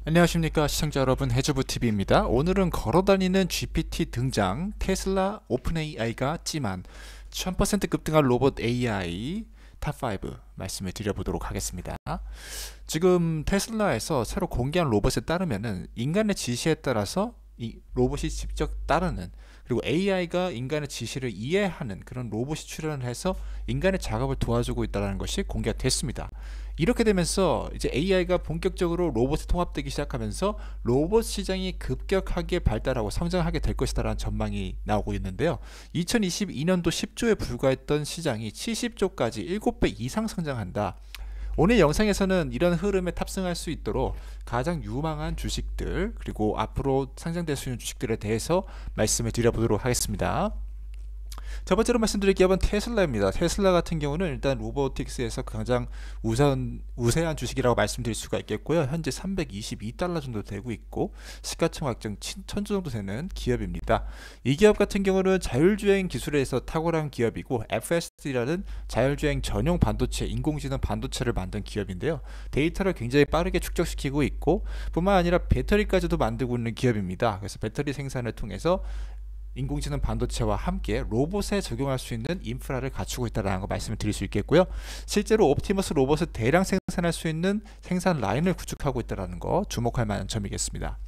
안녕하십니까 시청자 여러분, 해주부TV입니다. 오늘은 걸어다니는 GPT 등장, 테슬라 오픈 AI가 찜한 1000% 급등한 로봇 AI 탑5 말씀을 드려보도록 하겠습니다. 지금 테슬라에서 새로 공개한 로봇에 따르면은 인간의 지시에 따라서 이 로봇이 직접 따르는, 그리고 AI가 인간의 지시를 이해하는 그런 로봇이 출현을 해서 인간의 작업을 도와주고 있다는 것이 공개가 됐습니다. 이렇게 되면서 이제 AI가 본격적으로 로봇에 통합되기 시작하면서 로봇 시장이 급격하게 발달하고 성장하게 될 것이다라는 전망이 나오고 있는데요. 2022년도 10조에 불과했던 시장이 70조까지 7배 이상 성장한다. 오늘 영상에서는 이런 흐름에 탑승할 수 있도록 가장 유망한 주식들, 그리고 앞으로 상장될 수 있는 주식들에 대해서 말씀을 드려보도록 하겠습니다. 첫 번째로 말씀드릴 기업은 테슬라입니다. 테슬라 같은 경우는 일단 로보틱스에서 가장 우세한 주식이라고 말씀드릴 수가 있겠고요. 현재 322달러 정도 되고 있고 시가총액 1000조 정도 되는 기업입니다. 이 기업 같은 경우는 자율주행 기술에서 탁월한 기업이고 FSD라는 자율주행 전용 반도체, 인공지능 반도체를 만든 기업인데요. 데이터를 굉장히 빠르게 축적시키고 있고 뿐만 아니라 배터리까지도 만들고 있는 기업입니다. 그래서 배터리 생산을 통해서 인공지능 반도체와 함께 로봇에 적용할 수 있는 인프라를 갖추고 있다는 거 말씀을 드릴 수 있겠고요. 실제로 옵티머스 로봇을 대량 생산할 수 있는 생산 라인을 구축하고 있다는 거 주목할 만한 점이겠습니다.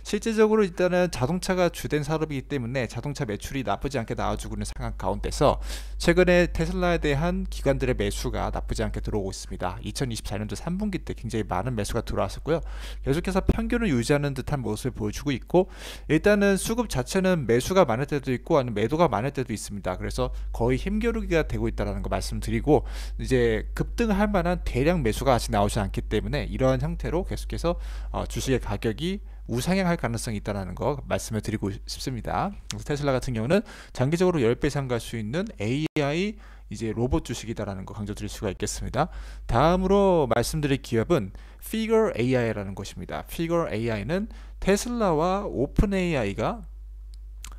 실제적으로 일단은 자동차가 주된 산업이기 때문에 자동차 매출이 나쁘지 않게 나와주고 있는 상황 가운데서 최근에 테슬라에 대한 기관들의 매수가 나쁘지 않게 들어오고 있습니다. 2024년도 3분기 때 굉장히 많은 매수가 들어왔었고요. 계속해서 평균을 유지하는 듯한 모습을 보여주고 있고, 일단은 수급 자체는 매수가 많을 때도 있고 아니면 매도가 많을 때도 있습니다. 그래서 거의 힘겨루기가 되고 있다는 거 말씀드리고, 이제 급등할 만한 대량 매수가 아직 나오지 않기 때문에 이러한 형태로 계속해서 주식의 가격이 우상향할 가능성이 있다는 거 말씀을 드리고 싶습니다. 그래서 테슬라 같은 경우는 장기적으로 10배 이상 갈 수 있는 AI 이제 로봇 주식이다라는 거 강조드릴 수가 있겠습니다. 다음으로 말씀드릴 기업은 Figure AI라는 것입니다. Figure AI는 테슬라와 오픈 AI가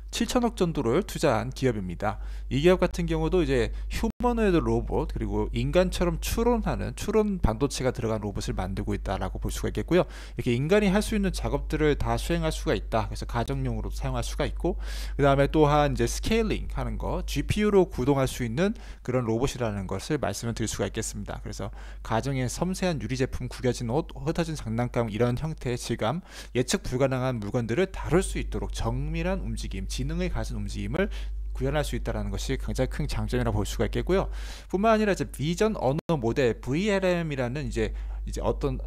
7천억 정도를 투자한 기업입니다. 이 기업 같은 경우도 이제 휴머노이드 로봇, 그리고 인간처럼 추론 반도체가 들어간 로봇을 만들고 있다라고 볼 수가 있겠고요. 이렇게 인간이 할 수 있는 작업들을 다 수행할 수가 있다. 그래서 가정용으로 사용할 수가 있고, 그 다음에 또한 이제 스케일링 하는 거, GPU로 구동할 수 있는 그런 로봇이라는 것을 말씀을 드릴 수가 있겠습니다. 그래서 가정의 섬세한 유리 제품, 구겨진 옷, 흩어진 장난감, 이런 형태의 질감, 예측 불가능한 물건들을 다룰 수 있도록 정밀한 움직임, 지능을 가진 움직임을 구현할 수 있다는 것이 굉장히 큰 장점이라고 볼 수가 있겠고요. 뿐만 아니라 이제 비전 언어 모델 VLM이라는 이제 어떤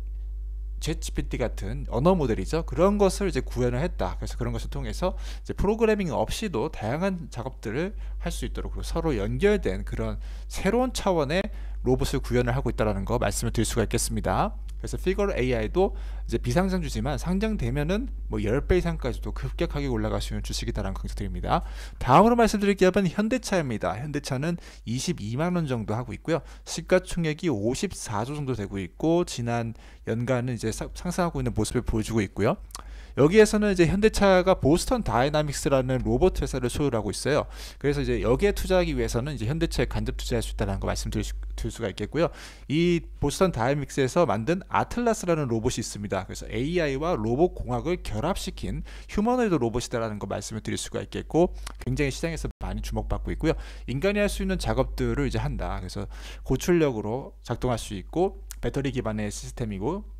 챗GPT 같은 언어 모델이죠. 그런 것을 이제 구현을 했다. 그래서 그런 것을 통해서 이제 프로그래밍 없이도 다양한 작업들을 할 수 있도록, 그리고 서로 연결된 그런 새로운 차원의 로봇을 구현을 하고 있다는 거 말씀을 드릴 수가 있겠습니다. 그래서 Figure AI도 이제 비상장주지만 상장되면은 뭐 10배 이상까지도 급격하게 올라갈 수 있는 주식이다라는 강조드립니다. 다음으로 말씀드릴 기업은 현대차입니다. 현대차는 22만원 정도 하고 있고요. 시가총액이 54조 정도 되고 있고, 지난 연간은 이제 상승하고 있는 모습을 보여주고 있고요. 여기에서는 이제 현대차가 보스턴 다이나믹스라는 로봇 회사를 소유를 하고 있어요. 그래서 이제 여기에 투자하기 위해서는 이제 현대차에 간접 투자할 수 있다는 거 말씀드릴 수가 있겠고요. 이 보스턴 다이나믹스에서 만든 아틀라스라는 로봇이 있습니다. 그래서 AI와 로봇 공학을 결합시킨 휴머노이드 로봇이다라는 거 말씀을 드릴 수가 있겠고, 굉장히 시장에서 많이 주목받고 있고요. 인간이 할 수 있는 작업들을 이제 한다. 그래서 고출력으로 작동할 수 있고, 배터리 기반의 시스템이고,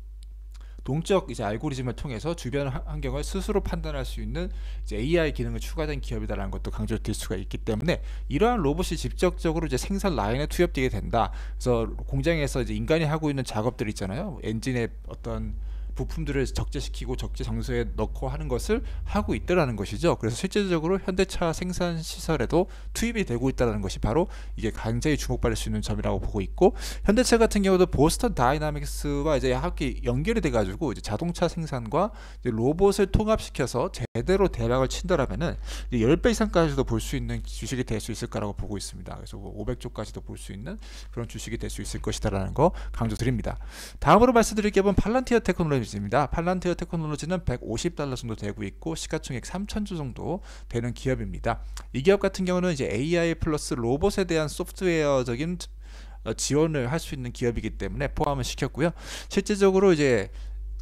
동적 이제 알고리즘을 통해서 주변 환경을 스스로 판단할 수 있는 이제 AI 기능을 추가된 기업이다라는 것도 강조드릴 수가 있기 때문에, 이러한 로봇이 직접적으로 이제 생산 라인에 투입되게 된다. 그래서 공장에서 이제 인간이 하고 있는 작업들 있잖아요. 엔진의 어떤 부품들을 적재시키고 적재 장소에 넣고 하는 것을 하고 있다라는 것이죠. 그래서 실제적으로 현대차 생산 시설에도 투입이 되고 있다는 것이 바로 이게 굉장히 주목받을 수 있는 점이라고 보고 있고, 현대차 같은 경우도 보스턴 다이나믹스와 이제 함께 연결이 돼가지고 이제 자동차 생산과 이제 로봇을 통합시켜서 제대로 대박을 친다라면은 10배 이상까지도 볼 수 있는 주식이 될 수 있을 거라고 보고 있습니다. 그래서 500조까지도 볼 수 있는 그런 주식이 될 수 있을 것이다라는 거 강조드립니다. 다음으로 말씀드릴 기업은 팔란티어 테크놀로지 입니다. 팔란티어 테크놀로지는 150달러 정도 되고 있고 시가총액 3천조 정도 되는 기업입니다. 이 기업 같은 경우는 이제 AI 플러스 로봇에 대한 소프트웨어적인 지원을 할 수 있는 기업이기 때문에 포함을 시켰고요. 실제적으로 이제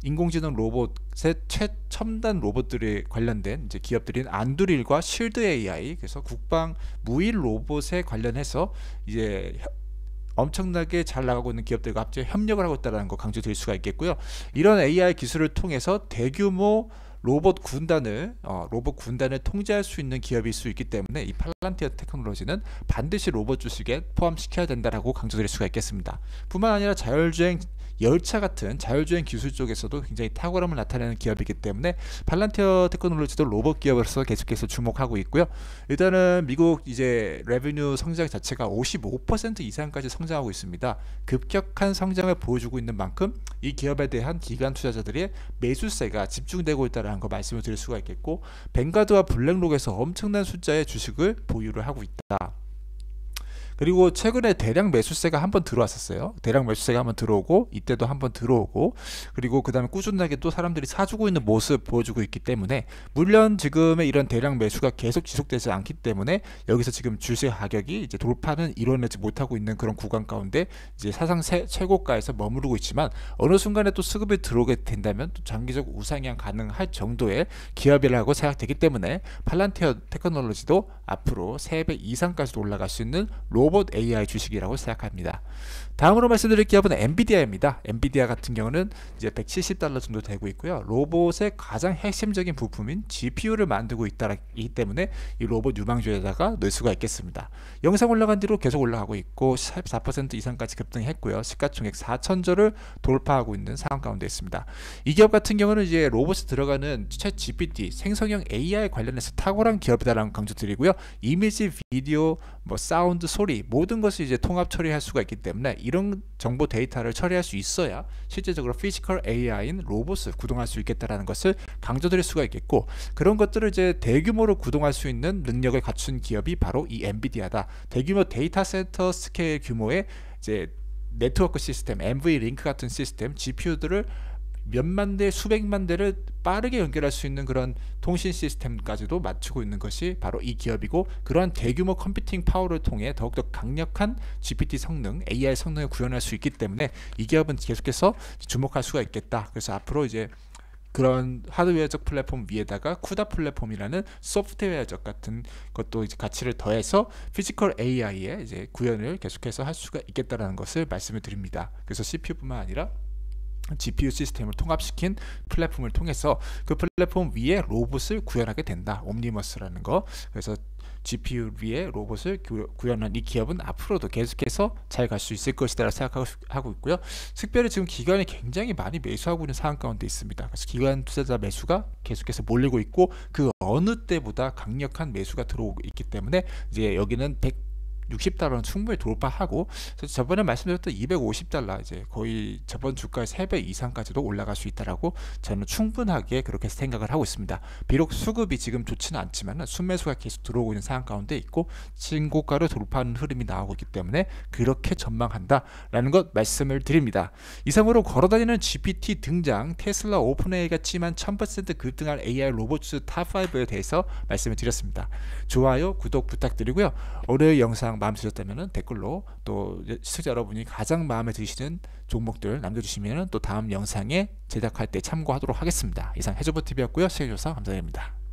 인공지능 로봇의 최첨단 로봇들에 관련된 이제 기업들인 안두릴과 실드 AI, 그래서 국방 무인 로봇에 관련해서 이제 엄청나게 잘 나가고 있는 기업들과 합쳐 협력을 하고 있다는 거 강조드릴 수가 있겠고요. 이런 AI 기술을 통해서 대규모 로봇 군단을 통제할 수 있는 기업일 수 있기 때문에 이 팔란티어 테크놀로지는 반드시 로봇 주식에 포함시켜야 된다라고 강조드릴 수가 있겠습니다. 뿐만 아니라 자율주행 열차 같은 자율주행 기술 쪽에서도 굉장히 탁월함을 나타내는 기업이기 때문에 팔란티어 테크놀로지도 로봇 기업으로서 계속해서 주목하고 있고요. 일단은 미국 이제 레베뉴 성장 자체가 55% 이상까지 성장하고 있습니다. 급격한 성장을 보여주고 있는 만큼 이 기업에 대한 기관 투자자들의 매수세가 집중되고 있다는 거 말씀을 드릴 수가 있겠고, 뱅가드와 블랙록에서 엄청난 숫자의 주식을 보유를 하고 있다. 그리고 최근에 대량 매수세가 한번 들어왔었어요. 대량 매수세가 한번 들어오고, 이때도 한번 들어오고, 그리고 그 다음에 꾸준하게 또 사람들이 사주고 있는 모습 보여주고 있기 때문에, 물론 지금의 이런 대량 매수가 계속 지속되지 않기 때문에 여기서 지금 주식 가격이 이제 돌파는 이뤄내지 못하고 있는 그런 구간 가운데 이제 사상 최고가에서 머무르고 있지만, 어느 순간에 또 수급이 들어오게 된다면 또 장기적 우상향 가능할 정도의 기업이라고 생각되기 때문에 팔란티어 테크놀로지도 앞으로 3배 이상까지 올라갈 수 있는 로봇 AI 주식이라고 생각합니다. 다음으로 말씀드릴 기업은 엔비디아입니다. 엔비디아 같은 경우는 이제 $170 정도 되고 있고요. 로봇의 가장 핵심적인 부품인 GPU를 만들고 있기 때문에 이 로봇 유망주에다가 넣을 수가 있겠습니다. 영상 올라간 뒤로 계속 올라가고 있고 14% 이상까지 급등했고요. 시가총액 4천조를 돌파하고 있는 상황 가운데 있습니다. 이 기업 같은 경우는 이제 로봇에 들어가는 챗 GPT 생성형 AI 관련해서 탁월한 기업이다라는 강조드리고요. 이미지, 비디오, 사운드, 소리 모든 것을 이제 통합 처리할 수가 있기 때문에 이런 정보 데이터를 처리할 수 있어야 실제적으로 피지컬 AI인 로봇을 구동할 수 있겠다라는 것을 강조드릴 수가 있겠고, 그런 것들을 이제 대규모로 구동할 수 있는 능력을 갖춘 기업이 바로 이 엔비디아다. 대규모 데이터 센터 스케일 규모의 이제 네트워크 시스템, NVLink 같은 시스템, GPU들을 몇만 대, 수백만 대를 빠르게 연결할 수 있는 그런 통신 시스템까지도 맞추고 있는 것이 바로 이 기업이고, 그러한 대규모 컴퓨팅 파워를 통해 더욱더 강력한 GPT 성능, AI 성능을 구현할 수 있기 때문에 이 기업은 계속해서 주목할 수가 있겠다. 그래서 앞으로 이제 그런 하드웨어적 플랫폼 위에다가 쿠다 플랫폼이라는 소프트웨어적 같은 것도 이제 가치를 더해서 피지컬 AI의 이제 구현을 계속해서 할 수가 있겠다라는 것을 말씀을 드립니다. 그래서 CPU뿐만 아니라 GPU 시스템을 통합시킨 플랫폼을 통해서 그 플랫폼 위에 로봇을 구현하게 된다. 옴니머스라는 거. 그래서 GPU 위에 로봇을 구현한 이 기업은 앞으로도 계속해서 잘 갈 수 있을 것이다 생각하고 있고요. 특별히 지금 기관이 굉장히 많이 매수하고 있는 상황 가운데 있습니다. 그래서 기관 투자자 매수가 계속해서 몰리고 있고, 그 어느 때보다 강력한 매수가 들어오고 있기 때문에 이제 여기는 $160는 충분히 돌파하고, 저번에 말씀드렸던 $250 이제 거의 저번 주가의 3배 이상까지도 올라갈 수 있다라고 저는 충분하게 그렇게 생각을 하고 있습니다. 비록 수급이 지금 좋지는 않지만 순매수가 계속 들어오고 있는 상황 가운데 있고 신고가를 돌파하는 흐름이 나오고 있기 때문에 그렇게 전망한다라는 것 말씀을 드립니다. 이상으로 걸어다니는 GPT 등장, 테슬라 오픈AI가 찜한 1000% 급등할 AI 로봇 탑5에 대해서 말씀을 드렸습니다. 좋아요, 구독 부탁드리고요. 오늘 영상 마음에 드셨다면 댓글로, 또 시청자 여러분이 가장 마음에 드시는 종목들 남겨주시면 또 다음 영상에 제작할 때 참고하도록 하겠습니다. 이상 해저버TV였고요. 시청해주셔서 감사드립니다.